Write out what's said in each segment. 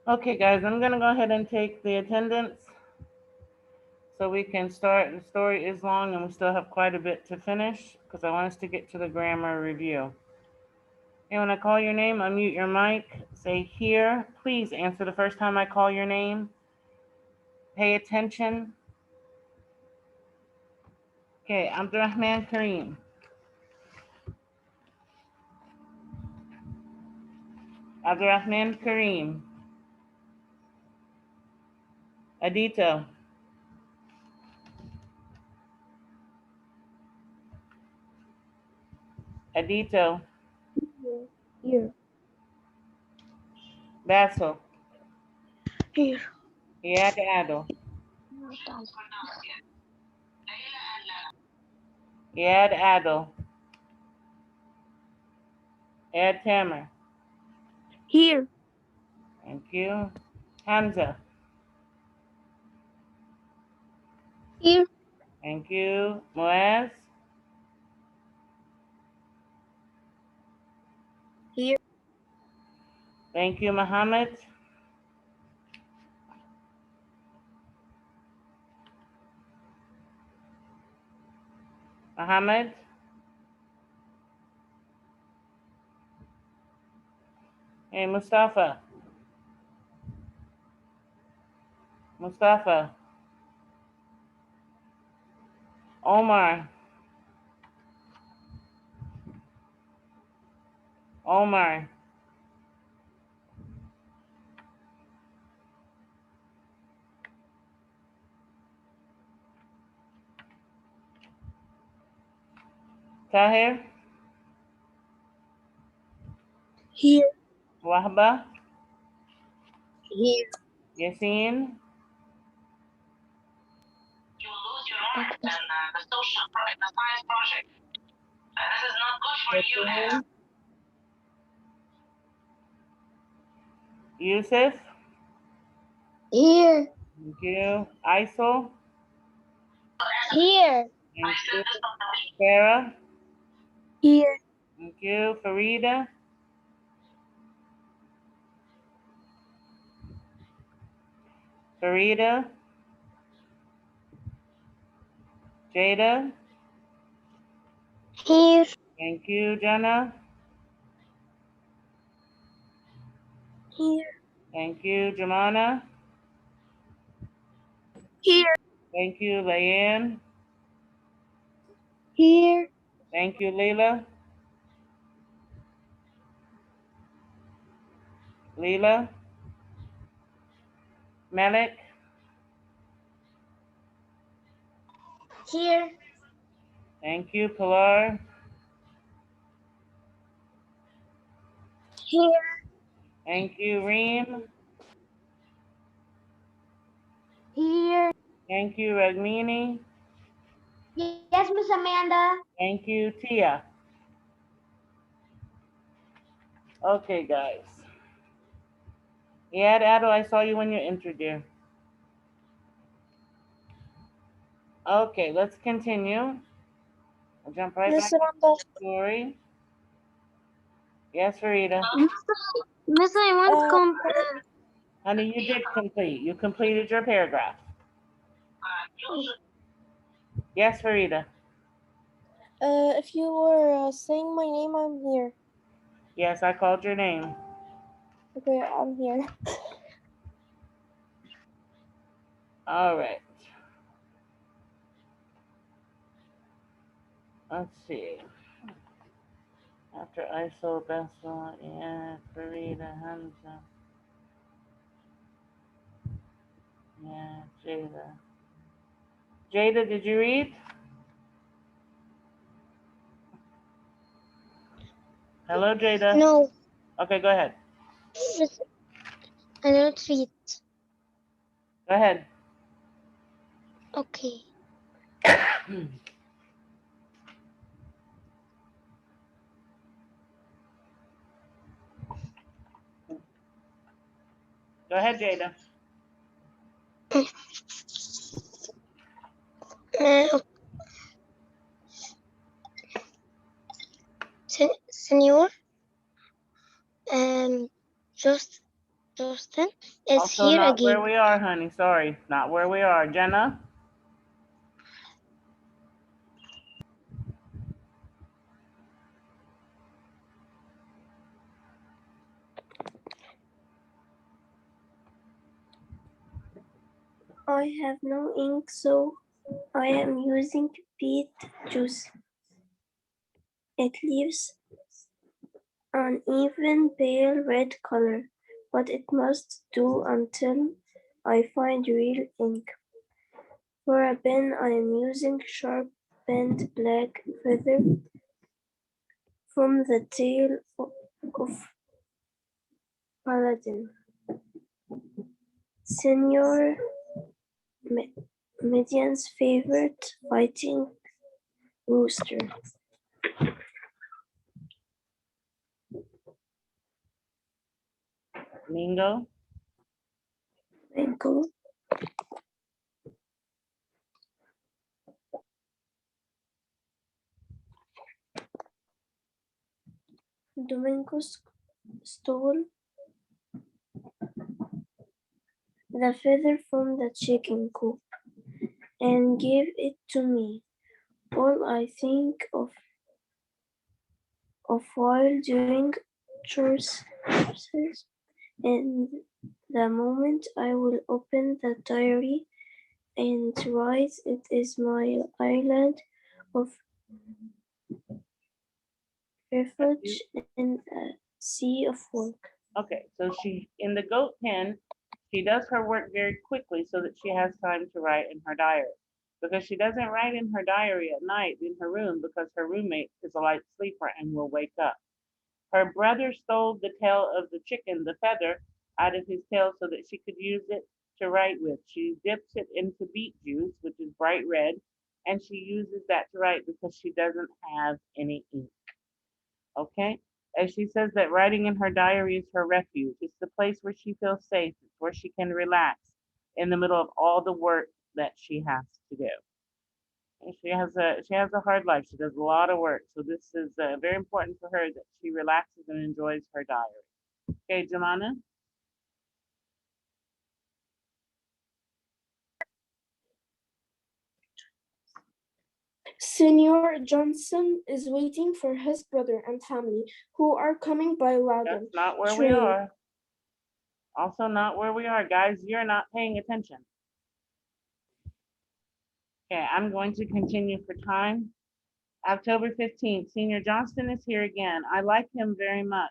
Okay, guys, I'm going to go ahead and take the attendance so we can start. The story is long and we still have quite a bit to finish because I want us to get to the grammar review. And when I call your name, unmute your mic, say here. Please answer the first time I call your name. Pay attention. Okay, Abdurrahman Kareem. Abdurrahman Kareem. Adito. Adito. Here. Basil. Here. Iad Adel. Iad Adel. Ed Tamer. Here. Thank you. Hamza. Here. Thank you. Moaz. Here. Thank you, Muhammad. Muhammad. Hey, Mustafa. Mustafa. Omar. Omar. Tahir. Here. Wahba. Here. Yasin. You lose your mark in the social the science project. This is not good for you. Yasin. Yusuf. Here. Thank you. Isol. Here. Thank you. Farah. Here. Thank you. Farida. Farida. Jada. Here. Thank you. Jana. Here. Thank you. Jamana. Here. Thank you. Layan. Here. Thank you, Leila. Leila. Malik. Here. Thank you, Pilar. Here. Thank you, Reem. Here. Thank you, Ragmini. Yes, Miss Amanda. Thank you, Tia. Okay, guys. Yeah, Adel, I saw you when you entered there. Okay, let's continue. I'll jump right Miss back into Amanda. the story. Yes, Farida. Miss, I want compare. Honey, you did complete. You completed your paragraph. Yes, Farida. If you were saying my name, I'm here. Yes, I called your name. Okay, I'm here. All right. Let's see. After ISO, Bessel, yeah, Farida, Hamza. Yeah, Jada. Jada, did you read? Hello, Jada. No, Okay, go ahead. Miss, I don't read. Go ahead. Okay. Go ahead, Jada. Senor, just Justin is Also here not where again. we are, honey. Sorry, not where we are. Jenna? I have no ink, so I am using beet juice. It leaves an even pale red color, but it must do until I find real ink. For a pen, I am using sharpened black feather from the tail of Paladin. Senior Median's favorite fighting rooster. Mingo? Mango. Domingo stole the feather from the chicken coop and gave it to me. All I think of while doing chores, and the moment I will open the diary and write, it is my island of refuge in a sea of work. Okay, so she, in the goat pen, she does her work very quickly so that she has time to write in her diary. Because she doesn't write in her diary at night in her room because her roommate is a light sleeper and will wake up. Her brother stole the tail of the chicken, the feather, out of his tail so that she could use it to write with. She dips it into beet juice, which is bright red, and she uses that to write because she doesn't have any ink. Okay? And she says that writing in her diary is her refuge. It's the place where she feels safe. It's where she can relax in the middle of all the work that she has to do. And she has a hard life. She does a lot of work. So this is very important for her that she relaxes and enjoys her diary. Okay, Jemana? Senior Johnson is waiting for his brother and family, who are coming by That's wagon not where we train. are. Also not where we are, guys. You're not paying attention. Okay, I'm going to continue for time. October 15th, Senior Johnston is here again. I like him very much.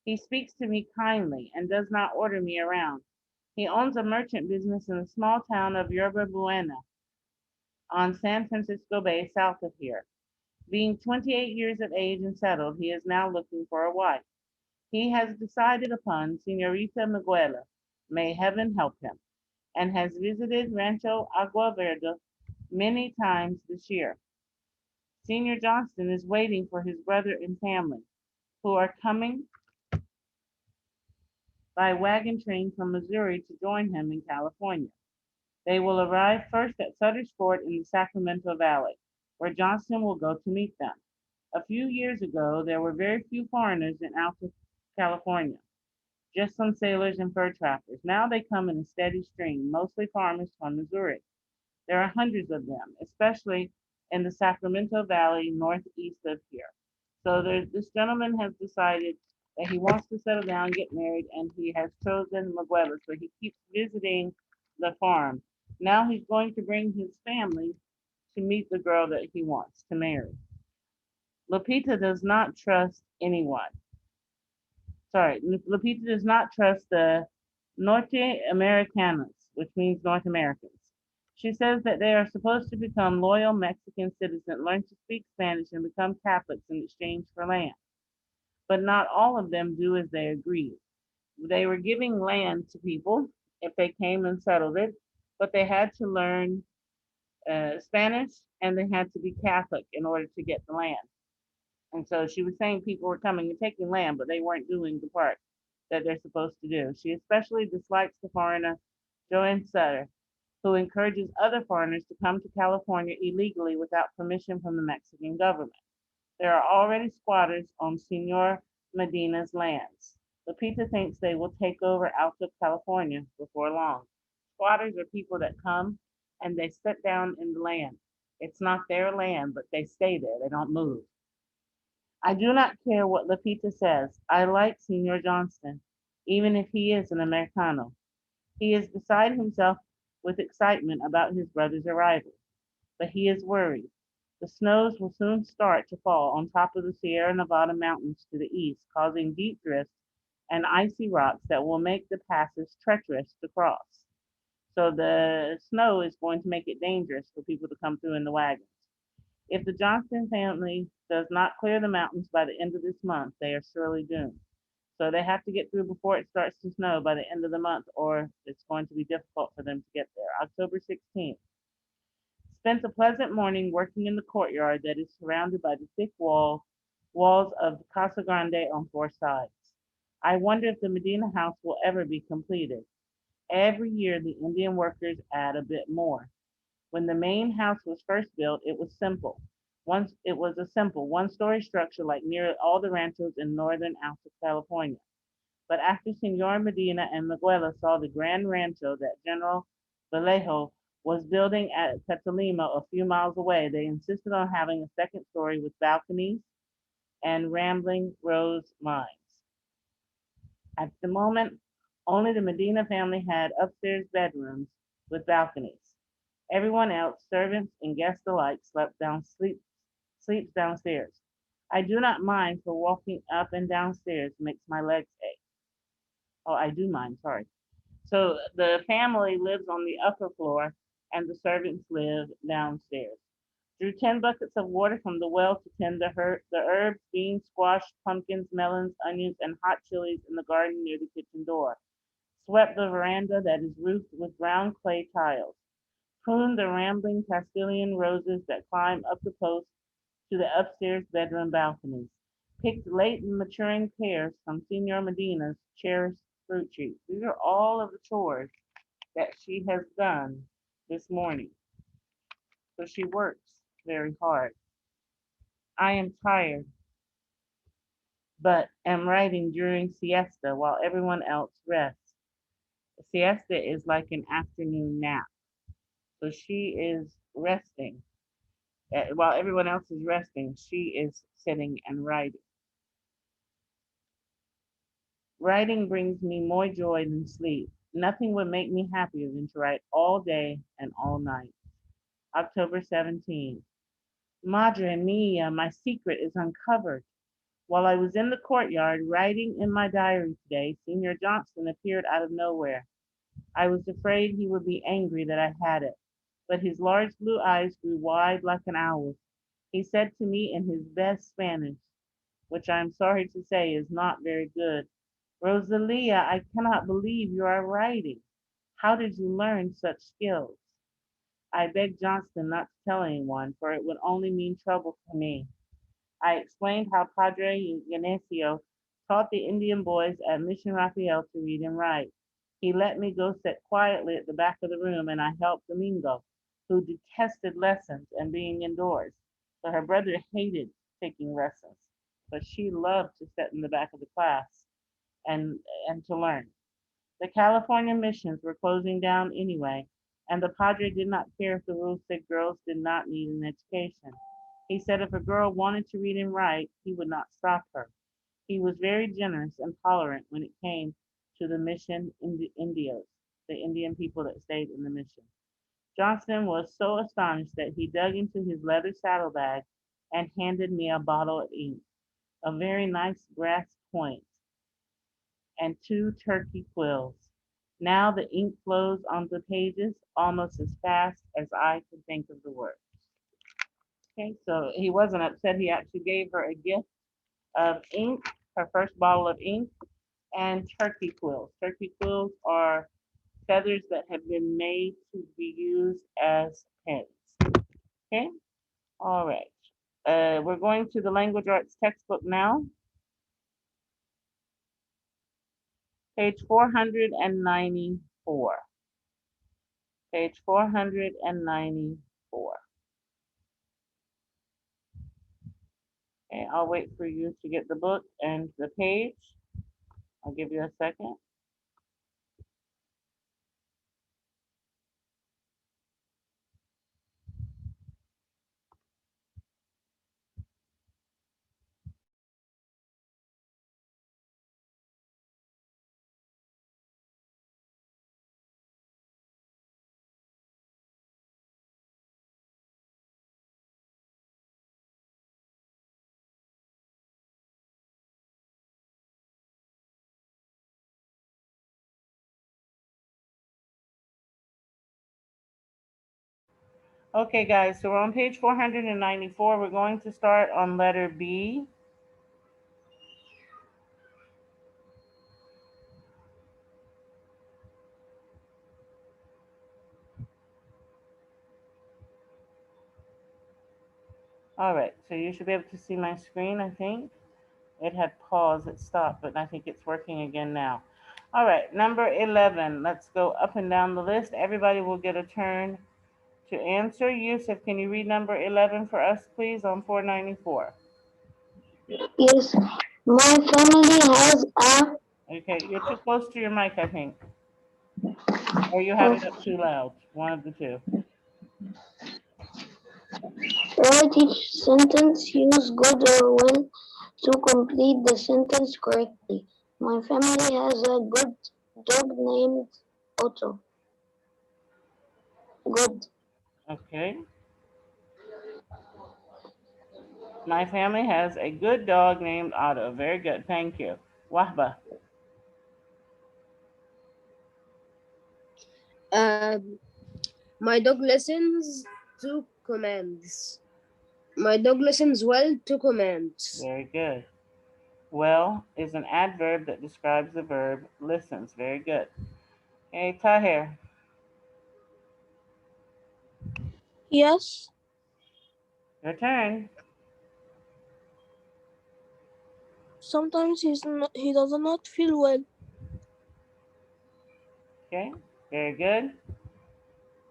He speaks to me kindly and does not order me around. He owns a merchant business in the small town of Yerba Buena on San Francisco Bay, south of here. Being 28 years of age and settled, he is now looking for a wife. He has decided upon Senorita Miguela, may heaven help him, and has visited Rancho Agua Verde many times this year. Senior Johnston is waiting for his brother and family, who are coming by wagon train from Missouri to join him in California. They will arrive first at Sutter's Fort in the Sacramento Valley, where Johnston will go to meet them. A few years ago, there were very few foreigners in Alta California, just some sailors and fur trappers. Now they come in a steady stream, mostly farmers from Missouri. There are hundreds of them, especially in the Sacramento Valley northeast of here. So this gentleman has decided that he wants to settle down, get married, and he has chosen Miguel. So he keeps visiting the farm. Now he's going to bring his family to meet the girl that he wants to marry. Lupita does not trust anyone. Sorry, Lupita does not trust the Norte Americanos, which means North Americans. She says that they are supposed to become loyal Mexican citizens, learn to speak Spanish, and become Catholics in exchange for land. But not all of them do as they agreed. They were giving land to people if they came and settled it, but they had to learn Spanish and they had to be Catholic in order to get the land. And so she was saying people were coming and taking land, but they weren't doing the part that they're supposed to do. She especially dislikes the foreigner, Joanne Sutter, who encourages other foreigners to come to California illegally without permission from the Mexican government. There are already squatters on Senor Medina's lands. Lupita thinks they will take over Alta California before long. Squatters are people that come and they sit down in the land. It's not their land, but they stay there. They don't move. I do not care what Lupita says. I like Senor Johnston, even if he is an Americano. He is beside himself with excitement about his brother's arrival, but he is worried. The snows will soon start to fall on top of the Sierra Nevada mountains to the east, causing deep drifts and icy rocks that will make the passes treacherous to cross. So the snow is going to make it dangerous for people to come through in the wagons. If the Johnston family does not clear the mountains by the end of this month, they are surely doomed. So they have to get through before it starts to snow by the end of the month, or it's going to be difficult for them to get there. October 16th. Spent a pleasant morning working in the courtyard that is surrounded by the thick walls of Casa Grande on four sides. I wonder if the Medina house will ever be completed. Every year the Indian workers add a bit more. When the main house was first built, it was simple. Once it was a simple one-story structure like nearly all the ranchos in northern Alta California. But after Senor Medina and Miguela saw the grand rancho that General Vallejo was building at Petalima a few miles away, they insisted on having a second story with balconies and rambling rose vines. At the moment, only the Medina family had upstairs bedrooms with balconies. Everyone else, servants and guests alike, sleeps downstairs. I do not mind, for walking up and downstairs makes my legs ache. Oh, I do mind, sorry. So the family lives on the upper floor and the servants live downstairs. Drew 10 buckets of water from the well to tend the herbs, beans, squash, pumpkins, melons, onions, and hot chilies in the garden near the kitchen door. Swept the veranda that is roofed with brown clay tiles. Pruned the rambling Castilian roses that climb up the post to the upstairs bedroom balconies. Picked late maturing pears from Senor Medina's cherished fruit trees. These are all of the chores that she has done this morning. So she works very hard. I am tired, but am writing during siesta while everyone else rests. A siesta is like an afternoon nap. So she is resting. While everyone else is resting, she is sitting and writing. Writing brings me more joy than sleep. Nothing would make me happier than to write all day and all night. October 17th. Madre mia, my secret is uncovered. While I was in the courtyard writing in my diary today, Senor Johnston appeared out of nowhere. I was afraid he would be angry that I had it, but his large blue eyes grew wide like an owl's. He said to me in his best Spanish, which I am sorry to say is not very good, Rosalia, I cannot believe you are writing. How did you learn such skills? I begged Johnston not to tell anyone, for it would only mean trouble for me. I explained how Padre Ignacio taught the Indian boys at Mission Rafael to read and write. He let me go sit quietly at the back of the room, and I helped Domingo, who detested lessons and being indoors. So her brother hated taking lessons, but she loved to sit in the back of the class and to learn. The California missions were closing down anyway, and the padre did not care if the rules said girls did not need an education. He said if a girl wanted to read and write, he would not stop her. He was very generous and tolerant when it came to the mission Indios, the Indian people that stayed in the mission. Johnston was so astonished that he dug into his leather saddlebag and handed me a bottle of ink, a very nice brass point, and two turkey quills. Now the ink flows on the pages almost as fast as I can think of the words. Okay, so he wasn't upset. He actually gave her a gift of ink, her first bottle of ink, and turkey quills. Turkey quills are feathers that have been made to be used as pens. Okay, all right. We're going to the language arts textbook now, page 494. Page 494. Okay, I'll wait for you to get the book and the page. I'll give you a second. Okay, guys, so we're on page 494. We're going to start on letter B. All right, so you should be able to see my screen, I think. It had paused, it stopped, but I think it's working again now. All right, number 11. Let's go up and down the list. Everybody will get a turn to answer. Yusuf, can you read number 11 for us, please, on 494? Yes, my family has a Okay, you're too close to your mic, I think. Or you have it up too loud. One of the two. write each sentence, use good or well to complete the sentence correctly. My family has a good dog named Otto. Good. Okay. My family has a good dog named Otto. Very good. Thank you. Wahba. My dog listens to commands. My dog listens well to commands. Very good. Well is an adverb that describes the verb listens. Very good. Hey, Tahir. Yes, Your turn. sometimes he does not feel well. Okay. Very good.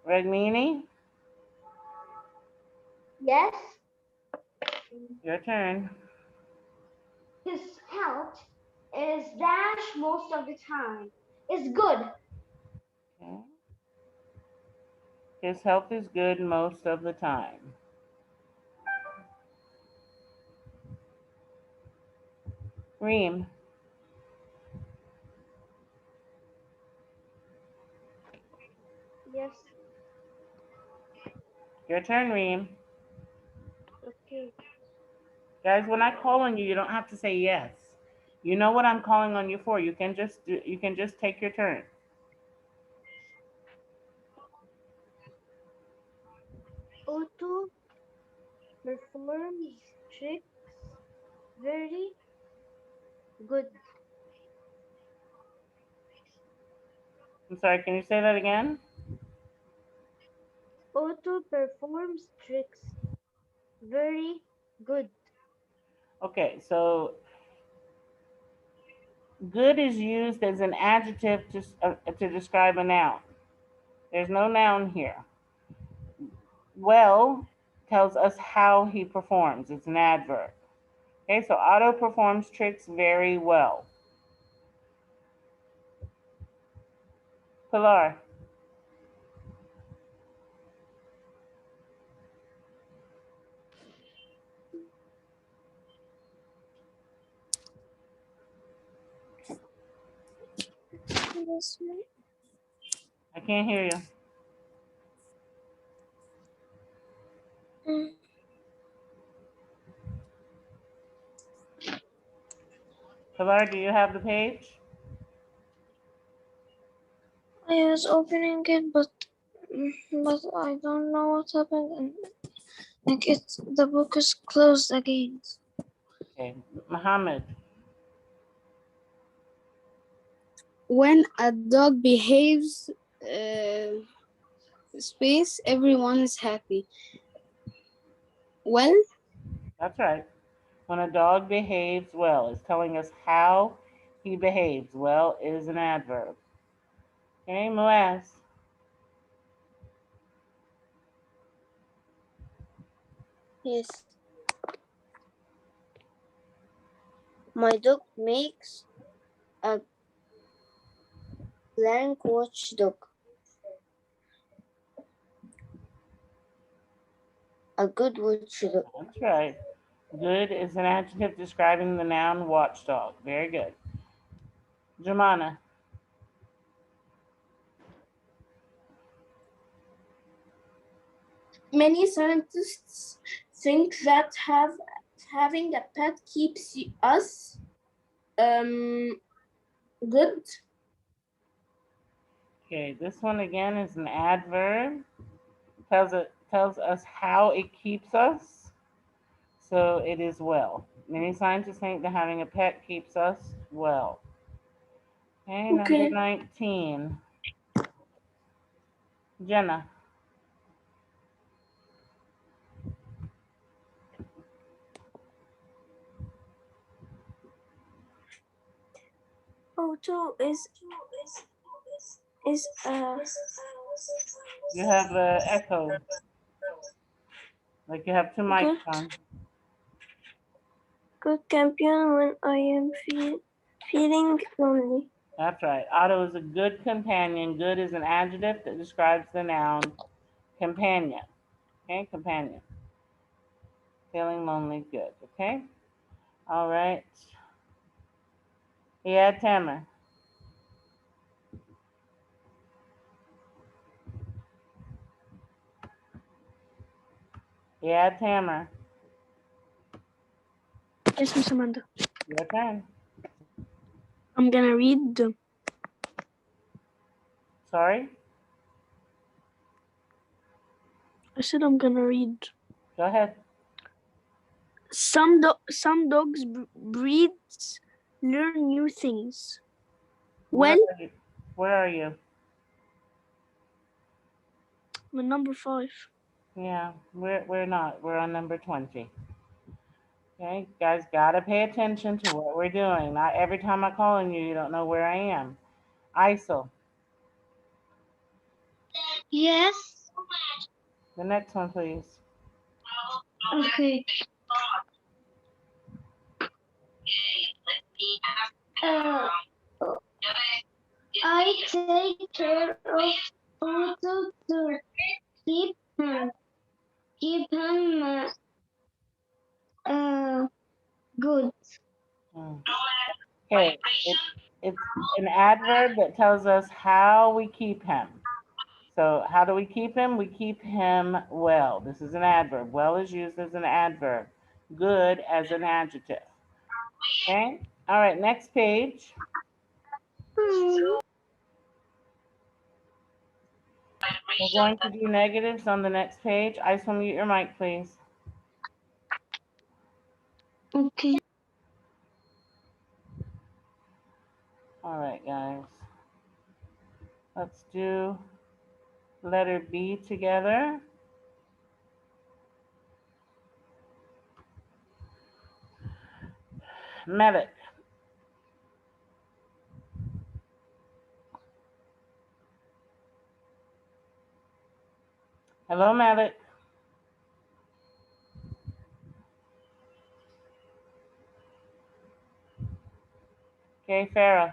Regmini, Yes, your turn. his health is dash most of the time. Is good. Okay. His health is good most of the time. Reem, Yes. your turn, Reem. Okay. Guys, when I call on you, you don't have to say yes. You know what I'm calling on you for. You can just take your turn. Otto performs tricks very good. I'm sorry, can you say that again? Otto performs tricks very good. Okay, so good is used as an adjective to describe a noun. There's no noun here. Well tells us how he performs. It's an adverb. Okay, so Otto performs tricks very well. Pilar, Yes, I can't hear you. ma'am. Pilar, do you have the page? I was opening it, but I don't know what happened. And like the book is closed again. Okay, Muhammad. When a dog behaves space, everyone is happy. Well, That's right. When a dog behaves well, it's telling us how he behaves. Well is an adverb. Okay, Muaz. Yes. My dog makes A blank watchdog. A good watchdog. That's right. Good is an adjective describing the noun watchdog. Very good. Jemana. Many scientists think that having a pet keeps us good. Okay, this one again is an adverb. Tells us how it keeps us. So it is well. Many scientists think that having a pet keeps us well. Okay, number 19. Jenna. Auto is You have an echo. Like you have two mics on. good companion when I am feeling lonely. That's right. Otto is a good companion. Good is an adjective that describes the noun companion. Okay, companion. Feeling lonely, good. Okay. All right. Yeah, Tamer. Yeah, Tamer. Yes, Miss Amanda. Your turn. I'm gonna read. Sorry. I said I'm gonna read. Go ahead. Some dogs breeds learn new things. Where Well, are you? Where are you? I'm number 5. Yeah, we're not. We're on number 20. Okay, guys, gotta pay attention to what we're doing. Not every time I call on you, you don't know where I am. ISIL. Yes. The next one, please. Okay. Uh, I take care of Otto to keep him good. Okay, it's an adverb that tells us how we keep him. So how do we keep him? We keep him well. This is an adverb. Well is used as an adverb. Good as an adjective. Okay? All right, next page. We're going to do negatives on the next page. I just want to mute your mic, please. Okay. All right, guys. Let's do letter B together. Medic. Hello, Medic. Okay, Farah.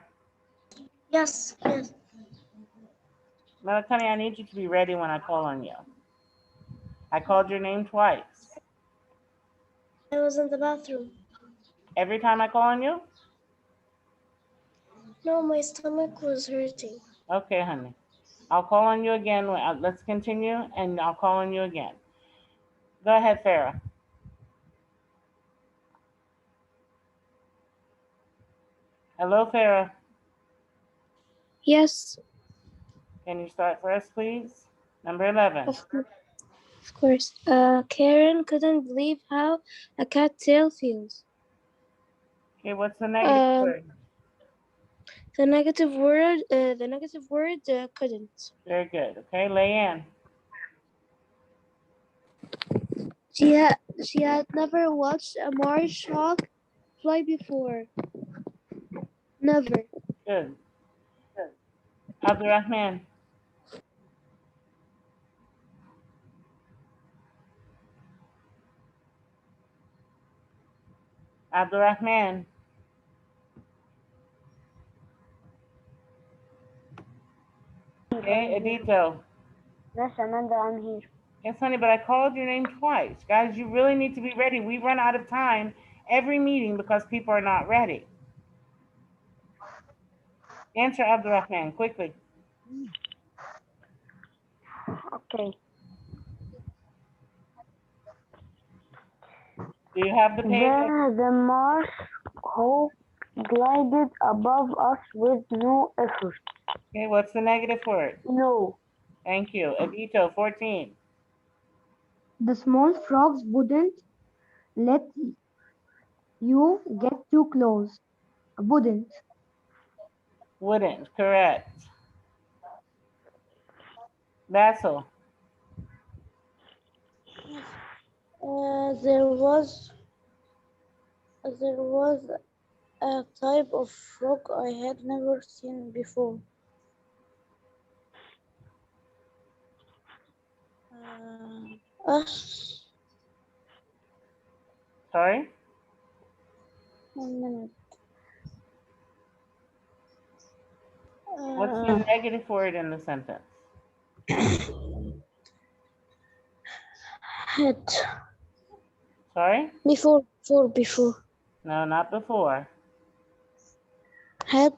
Yes. Medic, honey, I need you to be ready when I call on you. I called your name twice. I was in the bathroom. Every time I call on you? No, my stomach was hurting. Okay, honey. I'll call on you again. Let's continue, and I'll call on you again. Go ahead, Farah. Hello, Farah. Yes, Can you start for us, please? Number 11. of course. Karen couldn't believe how a cat tail feels. Okay, what's the negative word? The negative word. Couldn't. Very good. Okay, Leanne. She had never watched a marsh hawk fly before. Never. Good. Abdurrahman. Abdurrahman. Okay, Edito. Yes, Amanda, I'm here. Yes, honey, but I called your name twice. Guys, you really need to be ready. We run out of time every meeting because people are not ready. Answer Abdurrahman, quickly. Okay. Do you have the page? The Mars hope glided above us with no effort. Okay, what's the negative word? No. Thank you. Edito, 14. The small frogs wouldn't let you get too close. Wouldn't. Wouldn't, correct. Basil. There was a type of frog I had never seen before. Us. Sorry? 1 minute. What's the negative word in the sentence? Had. Sorry? Before. No, not before. Had.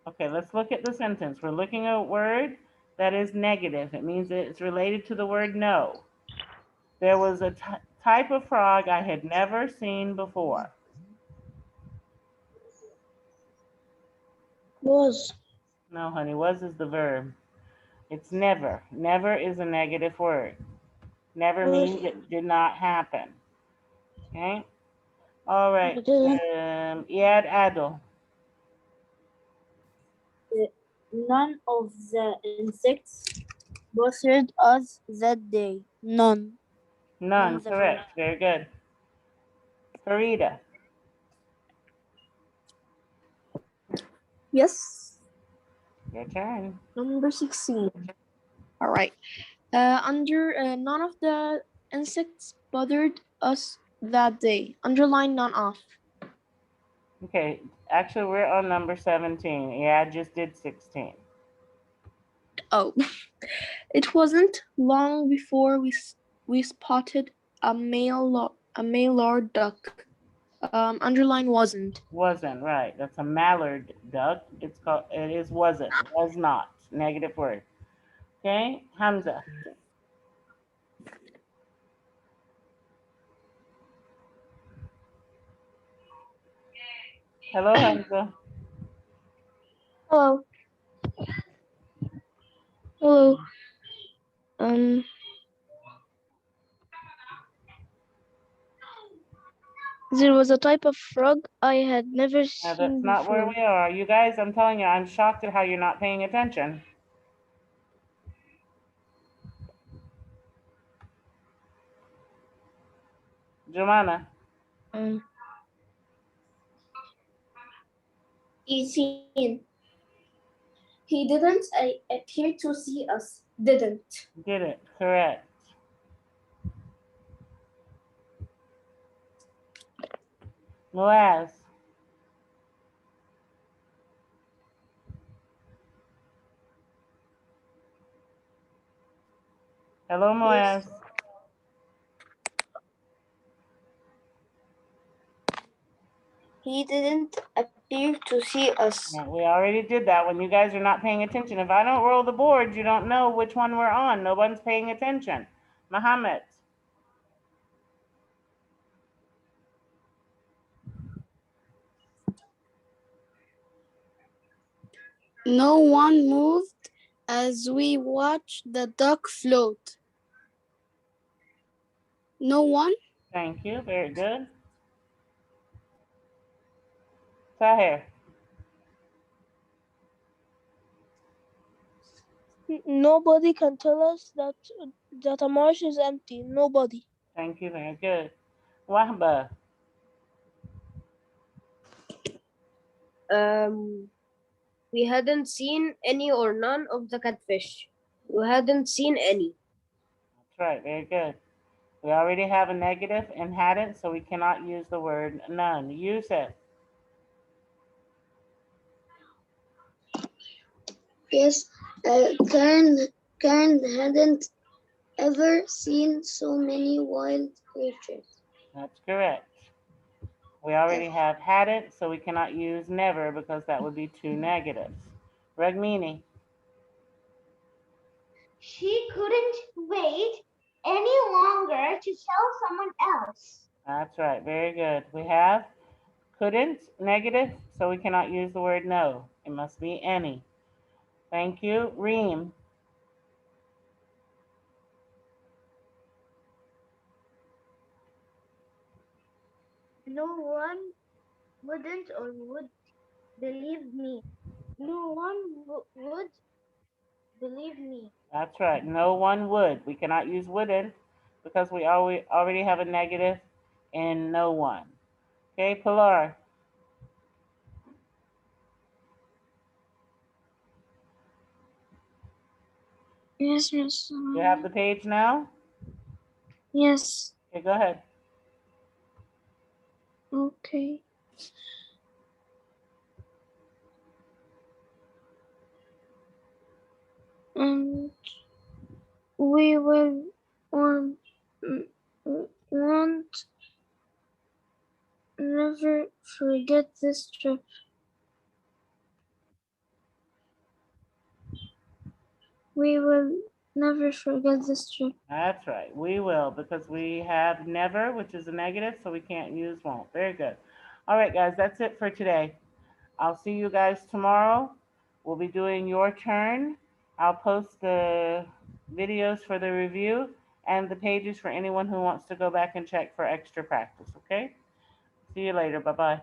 Okay, let's look at the sentence. We're looking at a word that is negative. It means that it's related to the word no. There was a type of frog I had never seen before. Was. No, honey, was is the verb. It's never. Never is a negative word. Never means it did not happen. Okay? All right. Iyad Adil. None of the insects bothered us that day. None. None, correct. Very good. Farida. Yes. Your turn. Number 16. All right. None of the insects bothered us that day. Underline none of. Okay, actually we're on number 17. Yeah, I just did 16. Oh, it wasn't long before we spotted a mallard duck. Underline wasn't. Wasn't, right. That's a mallard duck. It is wasn't, was not. Negative word. Okay, Hamza. Hello, Hamza. Hello. Hello. There was a type of frog I had never Now, seen that's not where before. we are. You guys, I'm telling you, I'm shocked at how you're not paying attention. Jomana. 18. He didn't appear to see us. Didn't. Did it, correct. Moaz. Hello, Moaz. He didn't appear to see us. Yeah, we already did that when you guys are not paying attention. If I don't roll the board, you don't know which one we're on. No one's paying attention. Muhammad. No one moved as we watched the duck float. No one? Thank you. Very good. Tahir. Nobody can tell us that a marsh is empty. Nobody. Thank you. Very good. Wahba. We hadn't seen any or none of the catfish. We hadn't seen any. That's right. Very good. We already have a negative and hadn't, so we cannot use the word none. Yusuf. Yes, Karen hadn't ever seen so many wild creatures. That's correct. We already have hadn't, so we cannot use never because that would be two negatives. Ragmini. She couldn't wait any longer to tell someone else. That's right. Very good. We have couldn't, negative, so we cannot use the word no. It must be any. Thank you. Reem. No one wouldn't or would believe me. No one would believe me. That's right. No one would. We cannot use wouldn't because we already have a negative in no one. Okay, Pilar. Yes, Miss. You have the page now? Yes. Okay, go ahead. Okay. And we will want never forget this trip. We will never forget this trip. That's right. We will because we have never, which is a negative, so we can't use won't. Very good. All right, guys, that's it for today. I'll see you guys tomorrow. We'll be doing your turn. I'll post the videos for the review and the pages for anyone who wants to go back and check for extra practice, okay? See you later. Bye-bye.